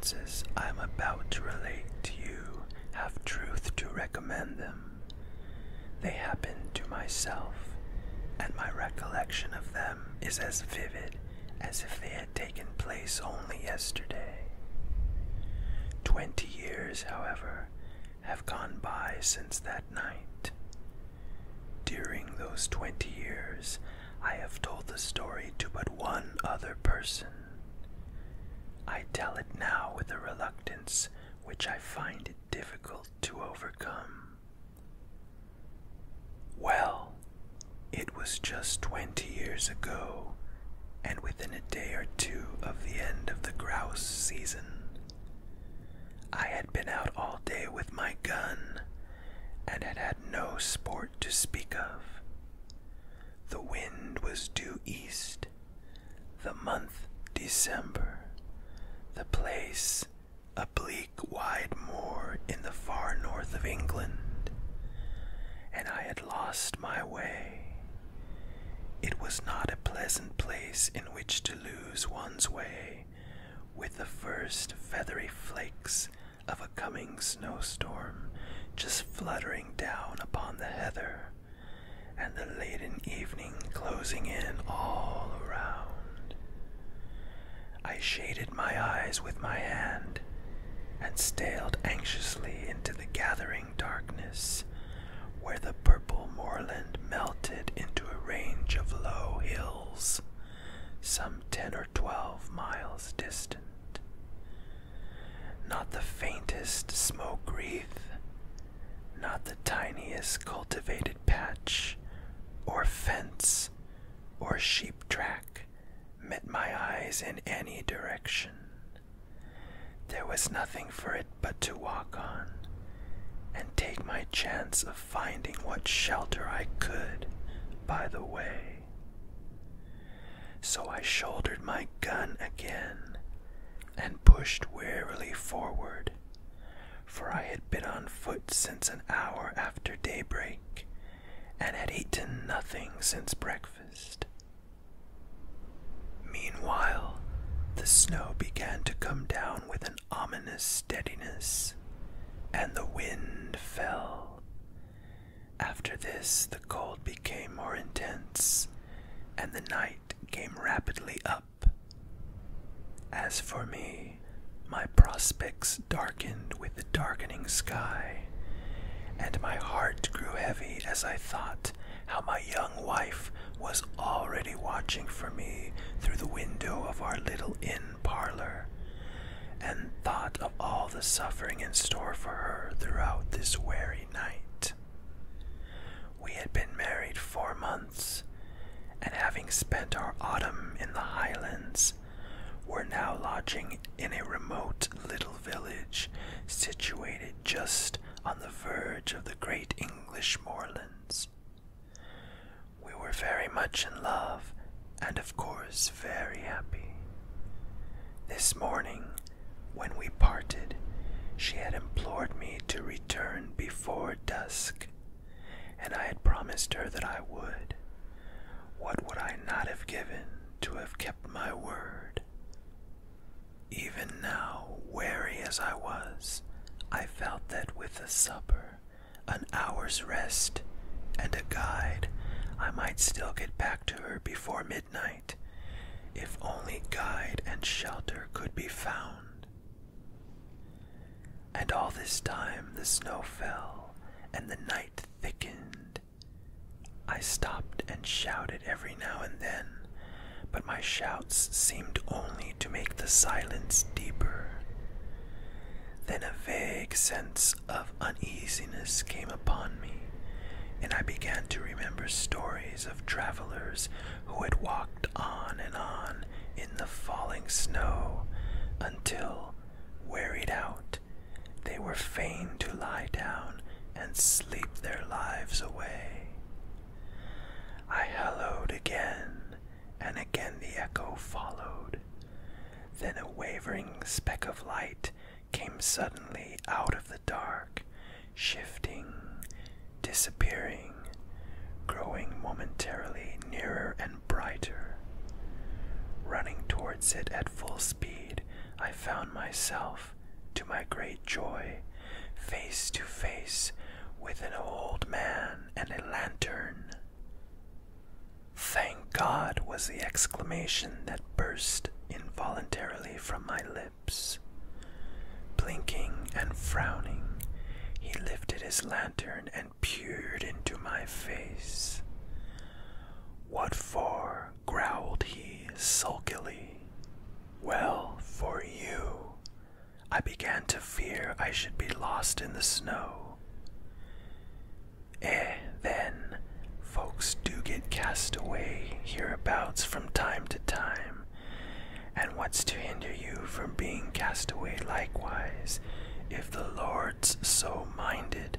experiences I am about to relate to you have truth to recommend them. They happened to myself, and my recollection of them is as vivid as if they had taken place only yesterday. 20 years, however, have gone by since that night. During those 20 years, I have told the story to but one other person. I tell it now with a reluctance which I find it difficult to overcome. Well, it was just 20 years ago, and within a day or two of the end of the grouse season. I had been out all day with my gun, and had had no sport to speak of. The wind was due east, the month December, the place a bleak wide moor in the far north of England, and I had lost my way. It was not a pleasant place in which to lose one's way, with the first feathery flakes of a coming snowstorm just fluttering down upon the heather, and the laden evening closing in all around. I shaded my eyes with my hand, and stared anxiously into the gathering darkness, where the purple moorland melted into a range of low hills, some 10 or 12 miles distant. Not the faintest smoke wreath, not the tiniest cultivated patch, or fence, or sheep track met my eyes in any direction. There was nothing for it but to walk on, and take my chance of finding what shelter I could by the way. So I shouldered my gun again, and pushed warily forward, for I had been on foot since an hour after daybreak, and had eaten nothing since breakfast. Meanwhile, the snow began to come down with an ominous steadiness, and the wind fell. After this, the cold became more intense, and the night came rapidly up. As for me, my prospects darkened with the darkening sky, and my heart grew heavy as I thought how my young wife was already watching for me through the window of our little inn parlor, and thought of all the suffering in store for her throughout this weary night. We had been married 4 months, and having spent our autumn in the Highlands, were now lodging in a remote little village situated just on the verge of the great English moorlands. We were very much in love, and of course very happy. This morning, when we parted, she had implored me to return before dusk, and I had promised her that I would. What would I not have given to have kept my word? Even now, weary as I was, I felt that with a supper, an hour's rest, and a guide, I might still get back to her before midnight, if only guide and shelter could be found. And all this time the snow fell, and the night thickened. I stopped and shouted every now and then, but my shouts seemed only to make the silence deeper. Then a vague sense of uneasiness came upon me, and I began to remember stories of travelers who had walked on and on in the falling snow until, wearied out, they were fain to lie down and sleep their lives away. I hallooed again, and again the echo followed. Then a wavering speck of light came suddenly out of the dark, shifting, disappearing, growing momentarily nearer and brighter. Running towards it at full speed, I found myself, to my great joy, face to face with an old man and a lantern. "Thank God," was the exclamation that burst involuntarily from my lips. Blinking and frowning, he lifted his lantern and peered into my face. "What for?" growled he sulkily. "Well, for you." I began to fear I should be lost in the snow. Then, folks do get cast away hereabouts from time to time, and what's to hinder you from being cast away likewise, if the Lord's so minded?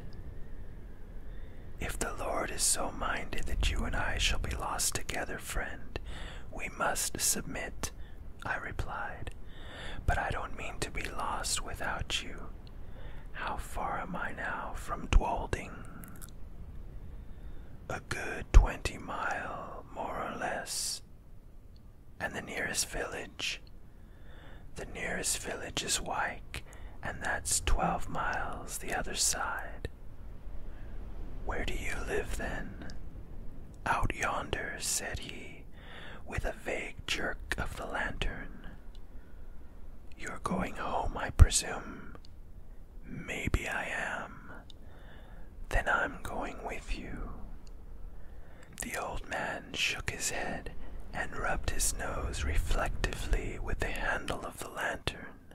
"If the Lord is so minded that you and I shall be lost together, friend, we must submit," I replied. "But I don't mean to be lost without you. How far am I now from Dwolding?" "A good 20 miles, more or less." "And the nearest village?" "The nearest village is Wyke, and that's 12 miles the other side." "Where do you live then?" "Out yonder," said he, with a vague jerk of the lantern. "You're going home, I presume?" "Maybe I am." "Then I'm going with you." The old man shook his head and rubbed his nose reflectively with the handle of the lantern.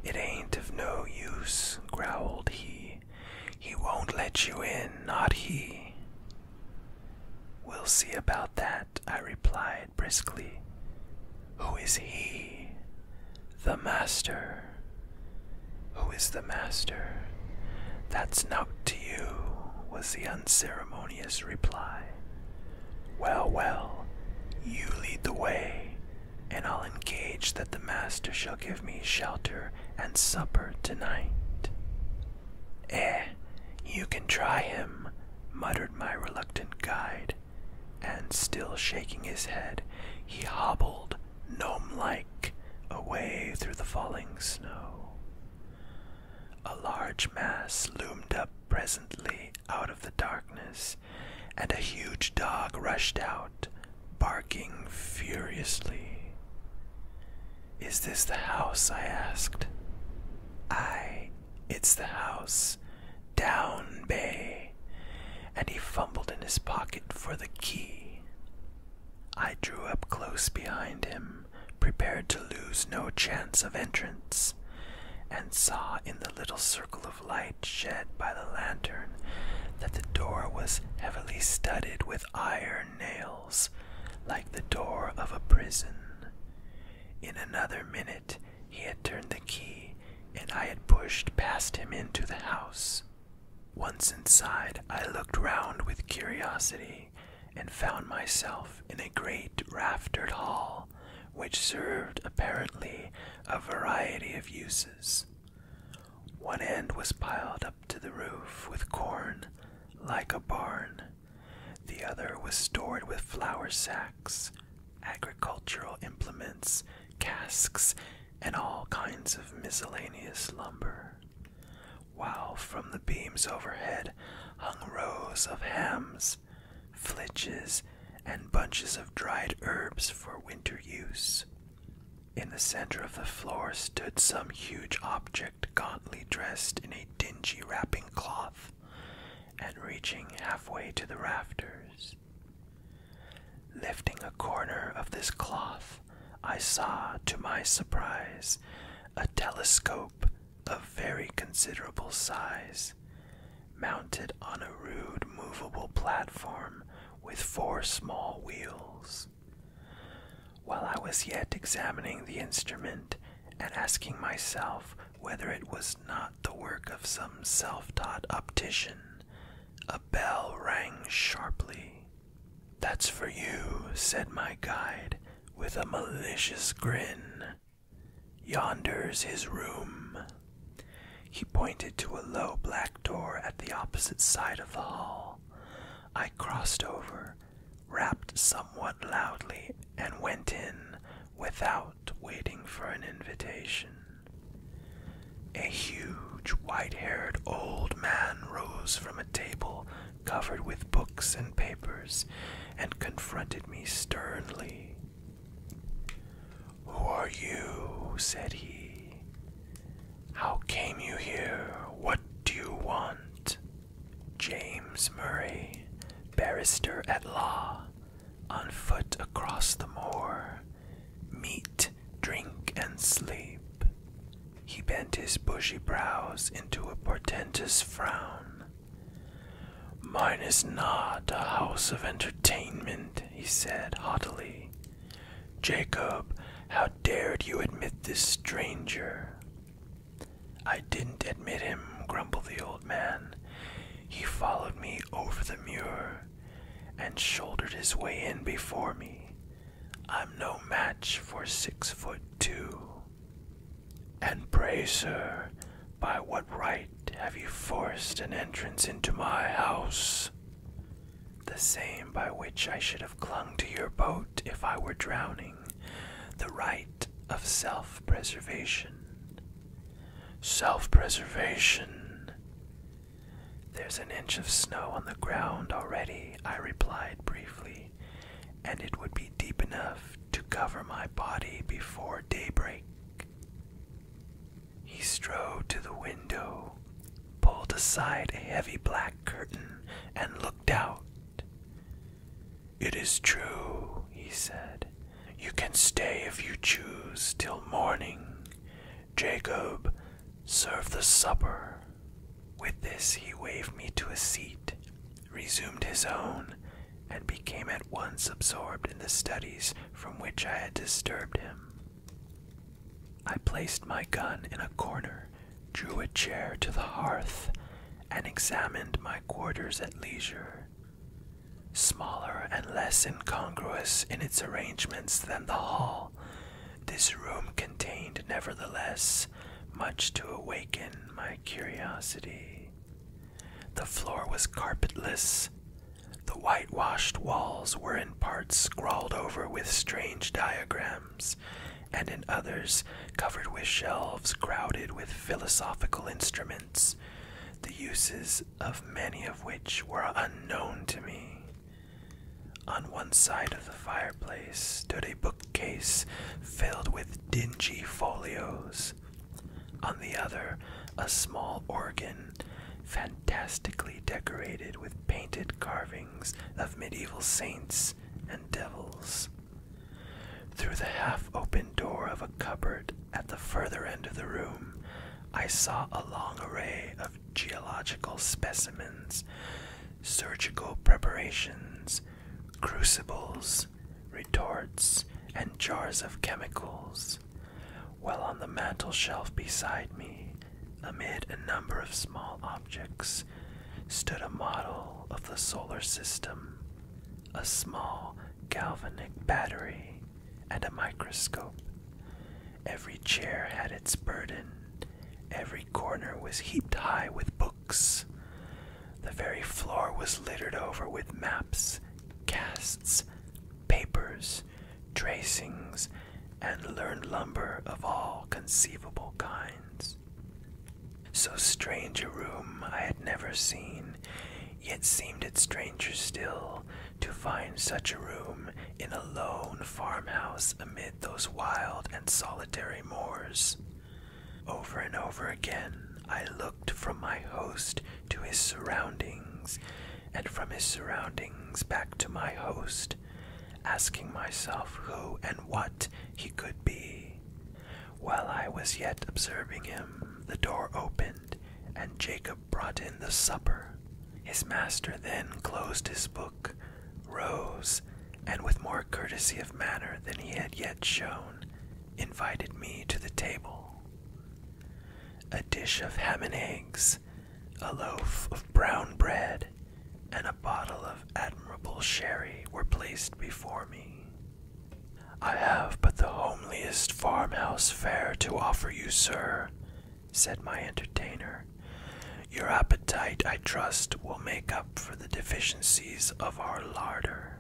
"It ain't of no use," growled he. "He won't let you in, not he." "We'll see about that," I replied briskly. "Who is he?" "The master." "Who is the master?" "That's naught to you," was the unceremonious reply. Well, you lead the way, and I'll engage that the master shall give me shelter and supper tonight." You can try him," muttered my reluctant guide, and still shaking his head, he hobbled, gnome-like, away through the falling snow. A large mass loomed up presently out of the darkness, and a huge dog rushed out, barking furiously. "Is this the house?" I asked. "Aye, it's the house. Down Bay," and he fumbled in his pocket for the key. I drew up close behind him, prepared to lose no chance of entrance, and saw in the little circle of light shed by the lantern that the door was heavily studded with iron nails, like the door of a prison. In another minute he had turned the key, and I had pushed past him into the house. Once inside, I looked round with curiosity, and found myself in a great raftered hall, which served apparently a variety of uses. One end was piled up to the roof with corn, like a barn. The other was stored with flour sacks, agricultural implements, casks, and all kinds of miscellaneous lumber, while from the beams overhead hung rows of hams, flitches, and bunches of dried herbs for winter use. In the center of the floor stood some huge object gauntly dressed in a dingy wrapping cloth, and reaching halfway to the rafters. Lifting a corner of this cloth, I saw, to my surprise, a telescope of very considerable size, mounted on a rude movable platform with 4 small wheels. While I was yet examining the instrument and asking myself whether it was not the work of some self-taught optician, a bell rang sharply. "That's for you," said my guide, with a malicious grin. "Yonder's his room." He pointed to a low black door at the opposite side of the hall. I crossed over, rapped somewhat loudly, and went in, without waiting for an invitation. A huge, white-haired old man rose from a table covered with books and papers and confronted me sternly. "Who are you?" said he. "How came you here? What do you want?" "James Murray, barrister at law, on foot across the moor. Meat, drink, and sleep." He bent his bushy brows into a portentous frown. "Mine is not a house of entertainment," he said haughtily. "Jacob, how dared you admit this stranger?" "I didn't admit him," grumbled the old man. "He followed me over the muir and shouldered his way in before me. I'm no match for 6'2". "And pray, sir, by what right have you forced an entrance into my house?" "The same by which I should have clung to your boat if I were drowning. The right of self-preservation." "Self-preservation?" "There's an inch of snow on the ground already," I replied briefly, "and it would be deep enough to cover my body before daybreak." He strode to the window, pulled aside a heavy black curtain, and looked out. "It is true," he said. "You can stay if you choose till morning. Jacob, serve the supper." With this he waved me to a seat, resumed his own, and became at once absorbed in the studies from which I had disturbed him. I placed my gun in a corner, drew a chair to the hearth, and examined my quarters at leisure. Smaller and less incongruous in its arrangements than the hall, this room contained nevertheless much to awaken my curiosity. The floor was carpetless. The whitewashed walls were in parts scrawled over with strange diagrams, and in others covered with shelves crowded with philosophical instruments, the uses of many of which were unknown to me. On one side of the fireplace stood a bookcase filled with dingy folios. On the other, a small organ, fantastically decorated with painted carvings of medieval saints and devils. Through the half-open door of a cupboard at the further end of the room, I saw a long array of geological specimens, surgical preparations, crucibles, retorts, and jars of chemicals, while on the mantel shelf beside me, amid a number of small objects, stood a model of the solar system, a small galvanic battery, and a microscope. Every chair had its burden. Every corner was heaped high with books. The very floor was littered over with maps, casts, papers, tracings, and learned lumber of all conceivable kinds. So strange a room I had never seen, yet seemed it stranger still to find such a room in a lone farmhouse amid those wild and solitary moors. Over and over again I looked from my host to his surroundings, and from his surroundings back to my host, asking myself who and what he could be. While I was yet observing him, the door opened, and Jacob brought in the supper. His master then closed his book, rose, and with more courtesy of manner than he had yet shown, invited me to the table. A dish of ham and eggs, a loaf of brown bread, and a bottle of admirable sherry were placed before me. "I have but the homeliest farmhouse fare to offer you, sir," said my entertainer. "Your appetite, I trust, will make up for the deficiencies of our larder."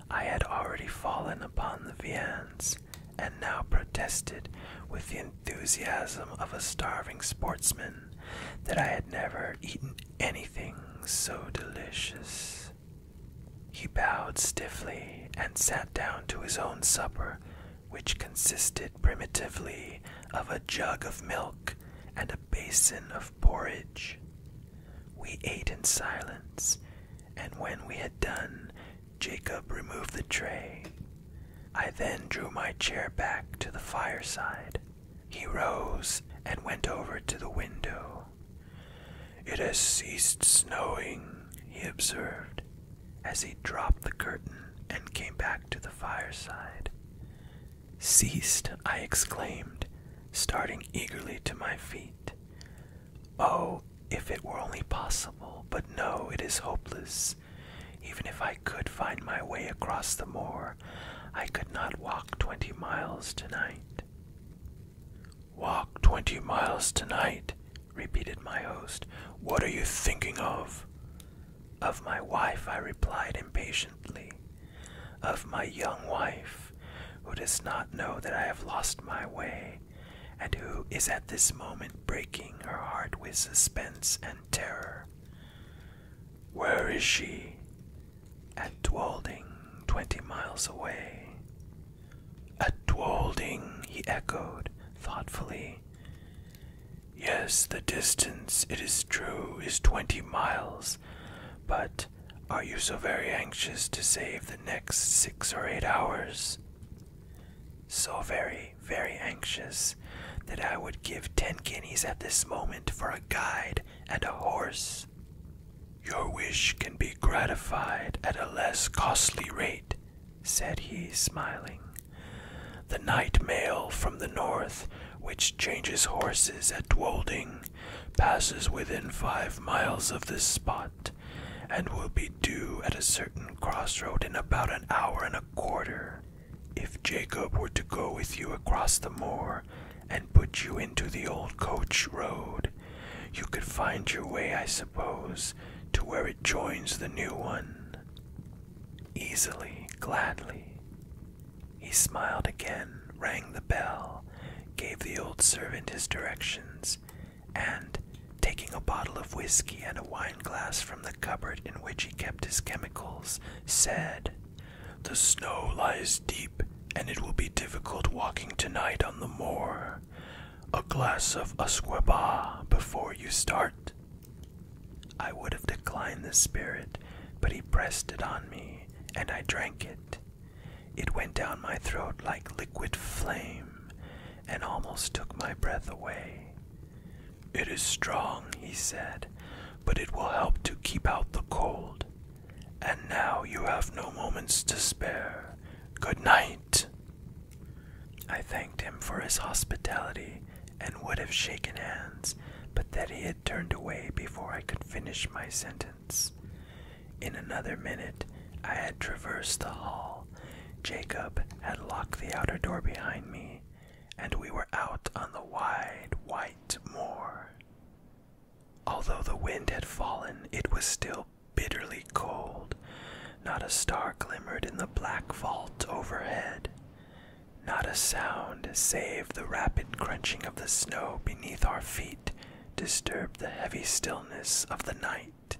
I had already fallen upon the viands, and now protested with the enthusiasm of a starving sportsman that I had never eaten anything so delicious. He bowed stiffly and sat down to his own supper, which consisted primitively of a jug of milk and a basin of porridge. We ate in silence, and when we had done, Jacob removed the tray. I then drew my chair back to the fireside. He rose and went over to the window. "It has ceased snowing," he observed, as he dropped the curtain and came back to the fireside. "Ceased?" I exclaimed, starting eagerly to my feet. "Oh, if it were only possible, but no, it is hopeless. Even if I could find my way across the moor, I could not walk 20 miles tonight." "Walk 20 miles tonight?" repeated my host. "What are you thinking of?" "Of my wife," I replied impatiently. "Of my young wife, who does not know that I have lost my way, and who is at this moment breaking her heart with suspense and terror." "Where is she?" "At Dwolding, 20 miles away." "At Dwolding," he echoed thoughtfully. "Yes, the distance, it is true, is 20 miles, but are you so very anxious to save the next 6 or 8 hours?" "So very, very anxious that I would give 10 guineas at this moment for a guide and a horse." "Your wish can be gratified at a less costly rate," said he, smiling. "The night mail from the north, which changes horses at Dwolding, passes within 5 miles of this spot, and will be due at a certain crossroad in about an hour and a quarter. If Jacob were to go with you across the moor and put you into the old coach road, you could find your way, I suppose, to where it joins the new one." "Easily, gladly." He smiled again, rang the bell, gave the old servant his directions, and, taking a bottle of whiskey and a wine-glass from the cupboard in which he kept his chemicals, said, "The snow lies deep, and it will be difficult walking tonight on the moor. A glass of usquebaugh before you start." I would have declined the spirit, but he pressed it on me, and I drank it. It went down my throat like liquid flame, and almost took my breath away. "It is strong," he said, "but it will help to keep out the cold. And now you have no moments to spare. Good night." I thanked him for his hospitality, and would have shaken hands, but that he had turned away before I could finish my sentence. In another minute I had traversed the hall. Jacob had locked the outer door behind me, and we were out on the wide, white moor. Although the wind had fallen, it was still bitterly cold. Not a star glimmered in the black vault overhead. Not a sound, save the rapid crunching of the snow beneath our feet, disturbed the heavy stillness of the night.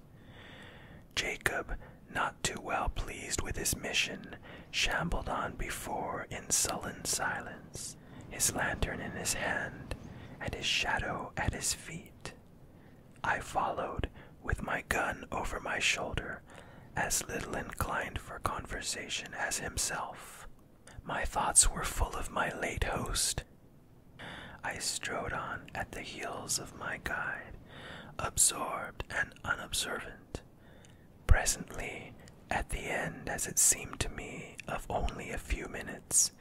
Jacob, not too well pleased with his mission, shambled on before in sullen silence, his lantern in his hand, and his shadow at his feet. I followed, with my gun over my shoulder, as little inclined for conversation as himself. My thoughts were full of my late host. I strode on at the heels of my guide, absorbed and unobservant. Presently, at the end, as it seemed to me, of only a few minutes,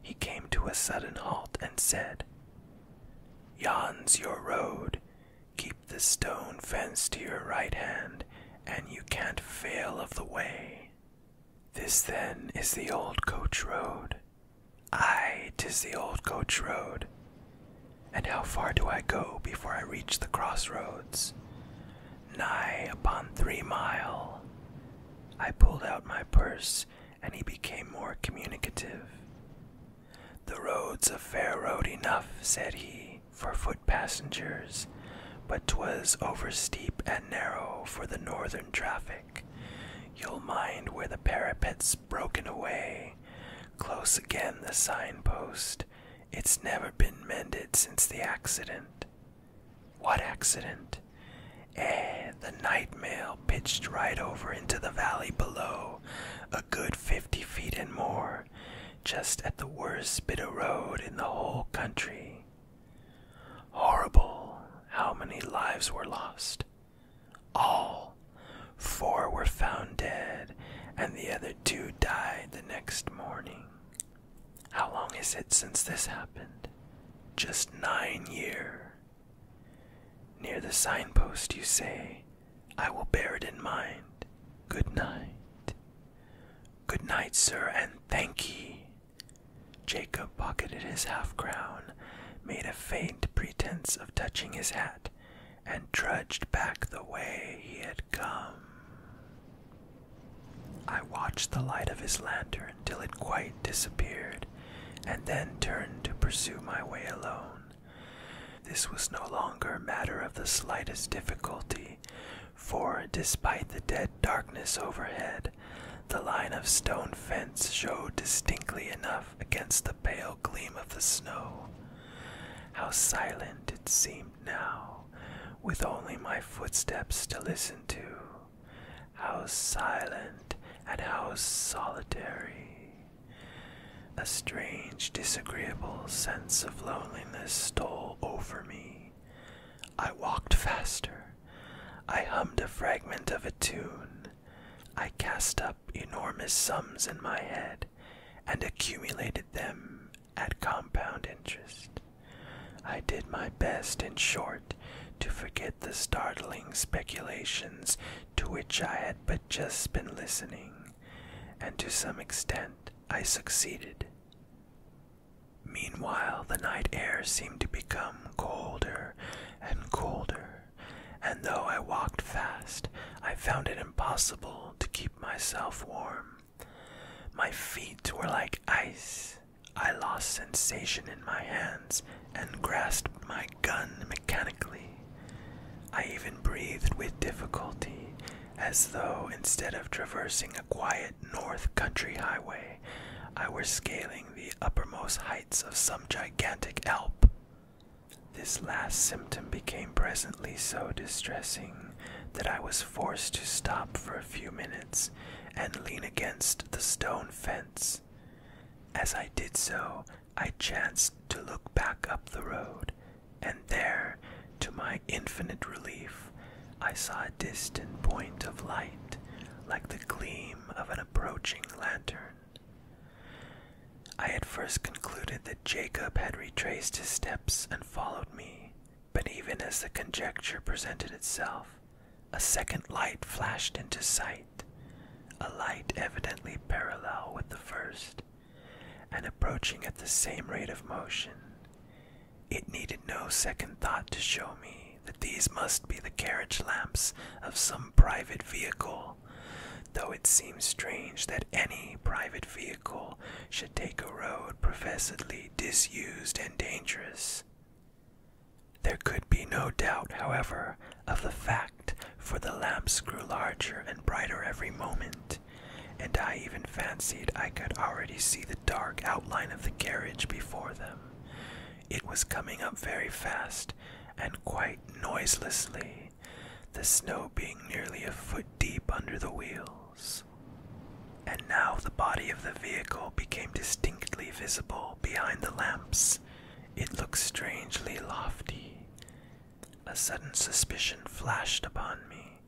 he came to a sudden halt and said, "Yon's your road. Keep the stone fence to your right hand, and you can't fail of the way." "This, then, is the old coach road?" "Aye, 'tis the old coach road." "And how far do I go before I reach the crossroads?" "Nigh upon 3 mile." I pulled out my purse, and he became more communicative. "The "The road's a fair road enough," said he, "for foot passengers, but 'twas over steep and narrow for the northern traffic. You'll mind where the parapet's broken away. Close again the signpost. It's never been mended since the accident." "What accident?" "The night mail pitched right over into the valley below, a good 50 feet and more, just at the worst bit of road in the whole country." "Horrible. How many lives were lost?" "All. 4 were found dead, and the other 2 died the next morning." "How long is it since this happened?" "Just 9 years." "Near the signpost, you say? I will bear it in mind. Good night." "Good night, sir, and thank ye." Jacob pocketed his half-crown, made a faint pretense of touching his hat, and trudged back the way he had come. I watched the light of his lantern till it quite disappeared, and then turned to pursue my way alone. This was no longer a matter of the slightest difficulty, for despite the dead darkness overhead, the line of stone fence showed distinctly enough against the pale gleam of the snow. How silent it seemed now, with only my footsteps to listen to. How silent and how solitary. A strange, disagreeable sense of loneliness stole over me. I walked faster. I hummed a fragment of a tune. I cast up enormous sums in my head and accumulated them at compound interest. I did my best, in short, to forget the startling speculations to which I had but just been listening, and to some extent I succeeded. Meanwhile, the night air seemed to become colder and colder, and though I walked fast, I found it impossible to keep myself warm. My feet were like ice. I lost sensation in my hands and grasped my gun mechanically. I even breathed with difficulty, as though instead of traversing a quiet north country highway, I were scaling the uppermost heights of some gigantic Alp. This last symptom became presently so distressing that I was forced to stop for a few minutes and lean against the stone fence. As I did so, I chanced to look back up the road, and there, to my infinite relief, I saw a distant point of light, like the gleam of an approaching lantern. I had first concluded that Jacob had retraced his steps and followed me, but even as the conjecture presented itself, a second light flashed into sight, a light evidently parallel with the first, and approaching at the same rate of motion. It needed no second thought to show me that these must be the carriage lamps of some private vehicle, though it seems strange that any private vehicle should take a road professedly disused and dangerous. There could be no doubt, however, of the fact, for the lamps grew larger and brighter every moment, and I even fancied I could already see the dark outline of the carriage before them. It was coming up very fast, and quite noiselessly, the snow being nearly a foot deep under the wheels. And now the body of the vehicle became distinctly visible behind the lamps. It looked strangely lofty. A sudden suspicion flashed upon me.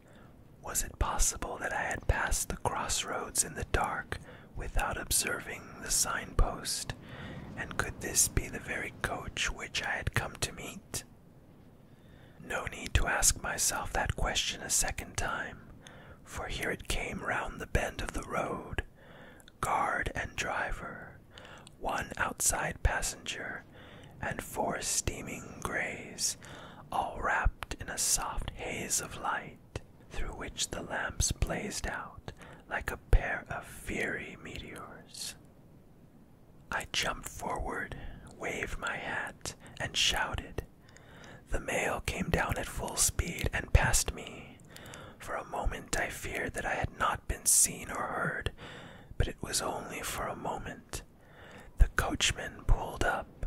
Was it possible that I had passed the crossroads in the dark without observing the signpost? And could this be the very coach which I had come to meet? No need to ask myself that question a second time, for here it came round the bend of the road, guard and driver, one outside passenger, and 4 steaming grays, all wrapped in a soft haze of light, through which the lamps blazed out like a pair of fiery meteors. I jumped forward my hat and shouted. The mail came down at full speed and passed me. For a moment I feared that I had not been seen or heard, but it was only for a moment. The coachman pulled up.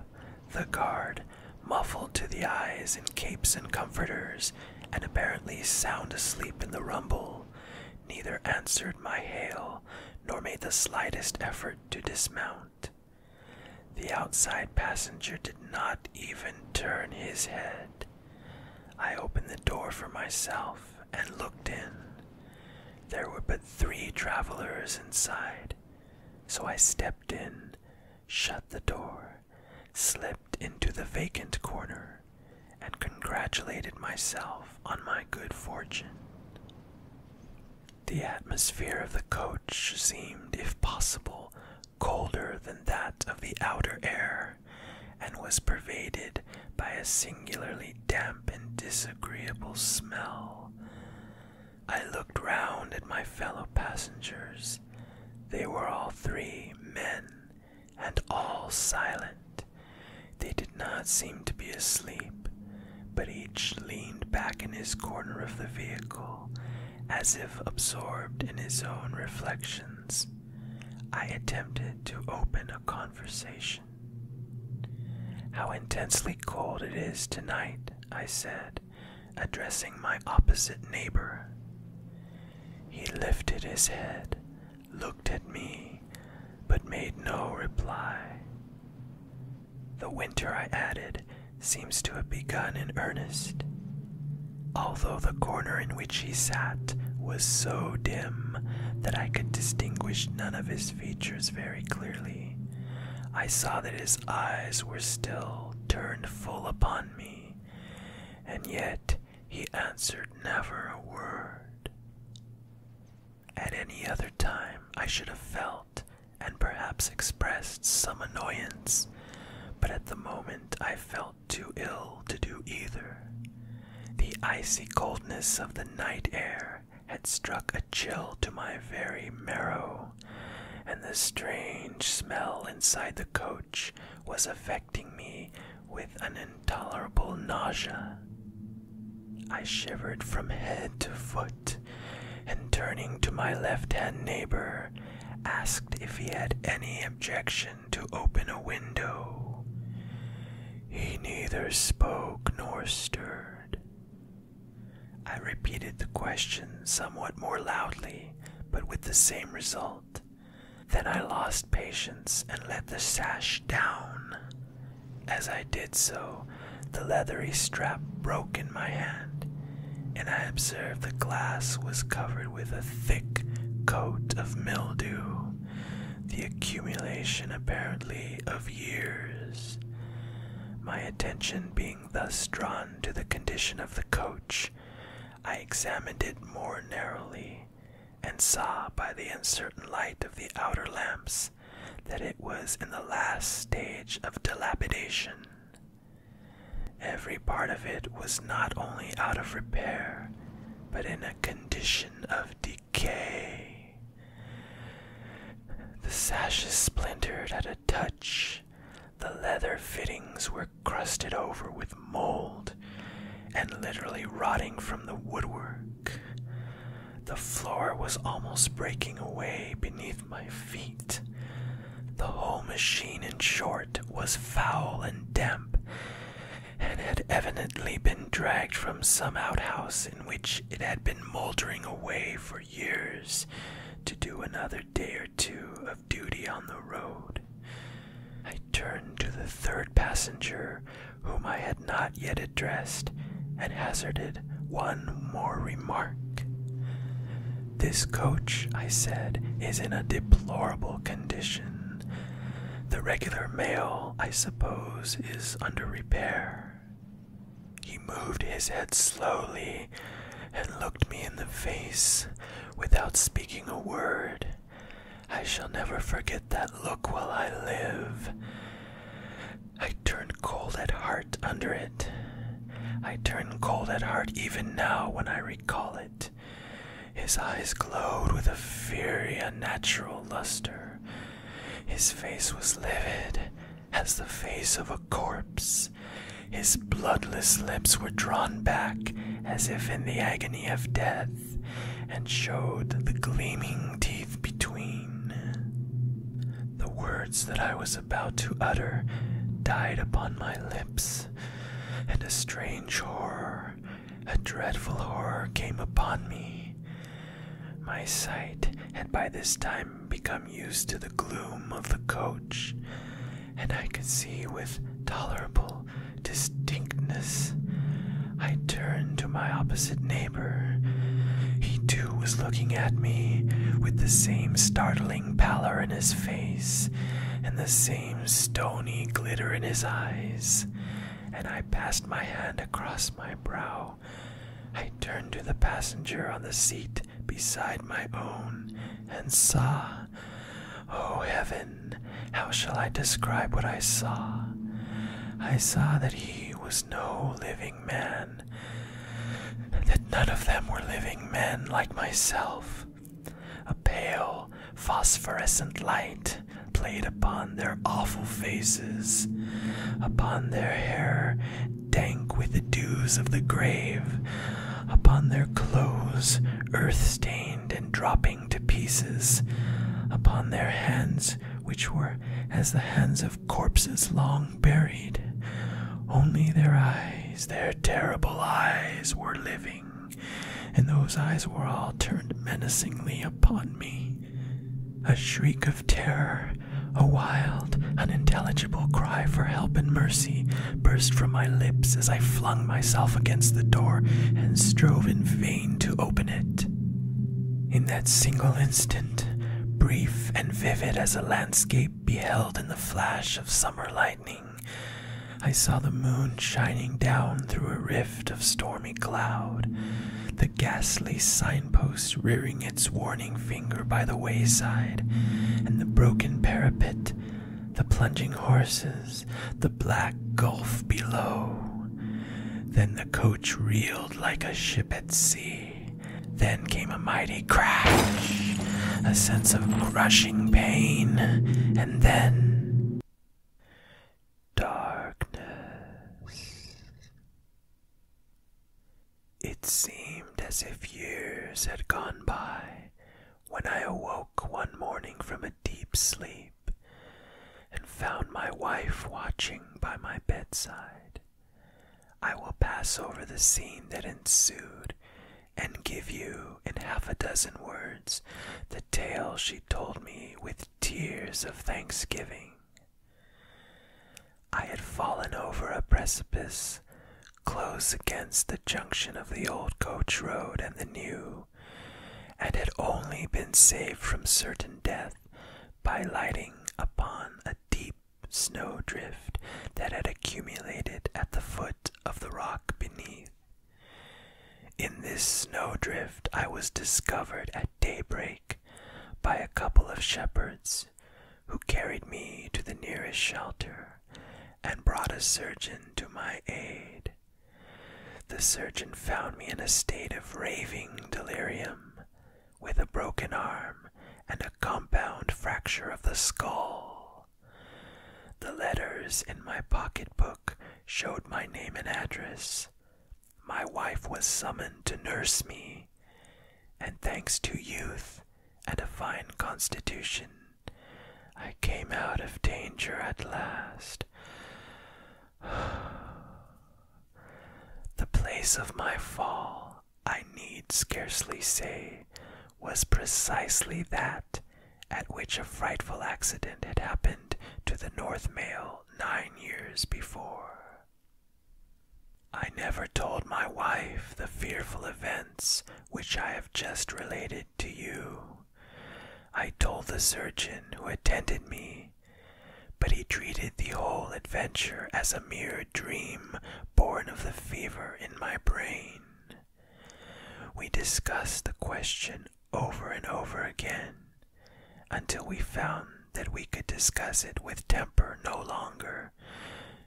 The guard, muffled to the eyes in capes and comforters, and apparently sound asleep in the rumble, neither answered my hail nor made the slightest effort to dismount. The outside passenger did not even turn his head. I opened the door for myself and looked in. There were but 3 travelers inside, so I stepped in, shut the door, slipped into the vacant corner, and congratulated myself on my good fortune. The atmosphere of the coach seemed, if possible, colder than that of the outer air, and was pervaded by a singularly damp and disagreeable smell. I looked round at my fellow passengers. They were all 3 men, and all silent. They did not seem to be asleep, but each leaned back in his corner of the vehicle, as if absorbed in his own reflections. I attempted to open a conversation. "How intensely cold it is tonight," I said, addressing my opposite neighbor. He lifted his head, looked at me, but made no reply. "The winter," I added, "seems to have begun in earnest." Although the corner in which he sat was so dim that I could distinguish none of his features very clearly, I saw that his eyes were still turned full upon me, and yet he answered never a word. At any other time I should have felt, and perhaps expressed, some annoyance, but at the moment I felt too ill to do either. The icy coldness of the night air had struck a chill to my very marrow, and the strange smell inside the coach was affecting me with an intolerable nausea. I shivered from head to foot, and turning to my left-hand neighbor, asked if he had any objection to open a window. He neither spoke nor stirred. I repeated the question somewhat more loudly, but with the same result. Then I lost patience and let the sash down. As I did so, the leathery strap broke in my hand, and I observed the glass was covered with a thick coat of mildew, the accumulation apparently of years. My attention being thus drawn to the condition of the coach, I examined it more narrowly, and saw by the uncertain light of the outer lamps that it was in the last stage of dilapidation. Every part of it was not only out of repair, but in a condition of decay. The sashes splintered at a touch, the leather fittings were crusted over with mold, and literally rotting from the woodwork. The floor was almost breaking away beneath my feet. The whole machine, in short, was foul and damp, and had evidently been dragged from some outhouse in which it had been moldering away for years to do another day or 2 of duty on the road. I turned to the 3rd passenger, whom I had not yet addressed, and hazarded one more remark. "This coach," I said, "is in a deplorable condition. The regular mail, I suppose, is under repair." He moved his head slowly and looked me in the face without speaking a word. I shall never forget that look while I live. I turned cold at heart under it. I turn cold at heart even now when I recall it. His eyes glowed with a fiery, unnatural luster. His face was livid, as the face of a corpse. His bloodless lips were drawn back as if in the agony of death, and showed the gleaming teeth between. The words that I was about to utter died upon my lips, and a strange horror, a dreadful horror came upon me. My sight had by this time become used to the gloom of the coach, and I could see with tolerable distinctness. I turned to my opposite neighbor. He too was looking at me with the same startling pallor in his face and the same stony glitter in his eyes, and I passed my hand across my brow. I turned to the passenger on the seat beside my own and saw, oh heaven, how shall I describe what I saw? I saw that he was no living man, that none of them were living men like myself. A pale, phosphorescent light played upon their awful faces, upon their hair dank with the dews of the grave, upon their clothes earth-stained and dropping to pieces, upon their hands which were as the hands of corpses long buried. Only their eyes, their terrible eyes, were living, and those eyes were all turned menacingly upon me. A shriek of terror, a wild, unintelligible cry for help and mercy burst from my lips as I flung myself against the door and strove in vain to open it. In that single instant, brief and vivid as a landscape beheld in the flash of summer lightning, I saw the moon shining down through a rift of stormy cloud, the ghastly signpost rearing its warning finger by the wayside, and the broken parapet, the plunging horses, the black gulf below. Then the coach reeled like a ship at sea. Then came a mighty crash, a sense of crushing pain, and then darkness. It seemed as if years had gone by when I awoke one morning from a deep sleep and found my wife watching by my bedside. I will pass over the scene that ensued and give you in half a dozen words the tale she told me with tears of thanksgiving. I had fallen over a precipice close against the junction of the old coach road and the new, and had only been saved from certain death by lighting upon a deep snowdrift that had accumulated at the foot of the rock beneath. In this snowdrift I was discovered at daybreak by a couple of shepherds, who carried me to the nearest shelter and brought a surgeon to my aid. The surgeon found me in a state of raving delirium, with a broken arm and a compound fracture of the skull. The letters in my pocketbook showed my name and address. My wife was summoned to nurse me, and thanks to youth and a fine constitution, I came out of danger at last. The place of my fall, I need scarcely say, was precisely that at which a frightful accident had happened to the North Mail 9 years before. I never told my wife the fearful events which I have just related to you. I told the surgeon who attended me, but he treated the whole adventure as a mere dream born of the fever in my brain. We discussed the question over and over again, until we found that we could discuss it with temper no longer,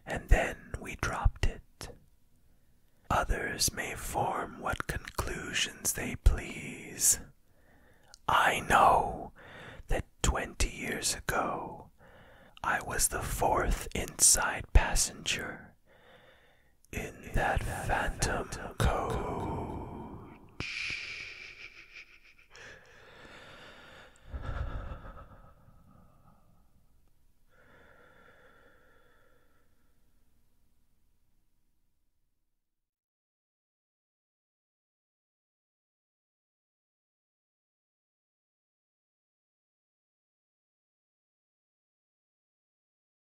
and then we dropped it. Others may form what conclusions they please. I know that 20 years ago I was the fourth inside passenger in that phantom coach.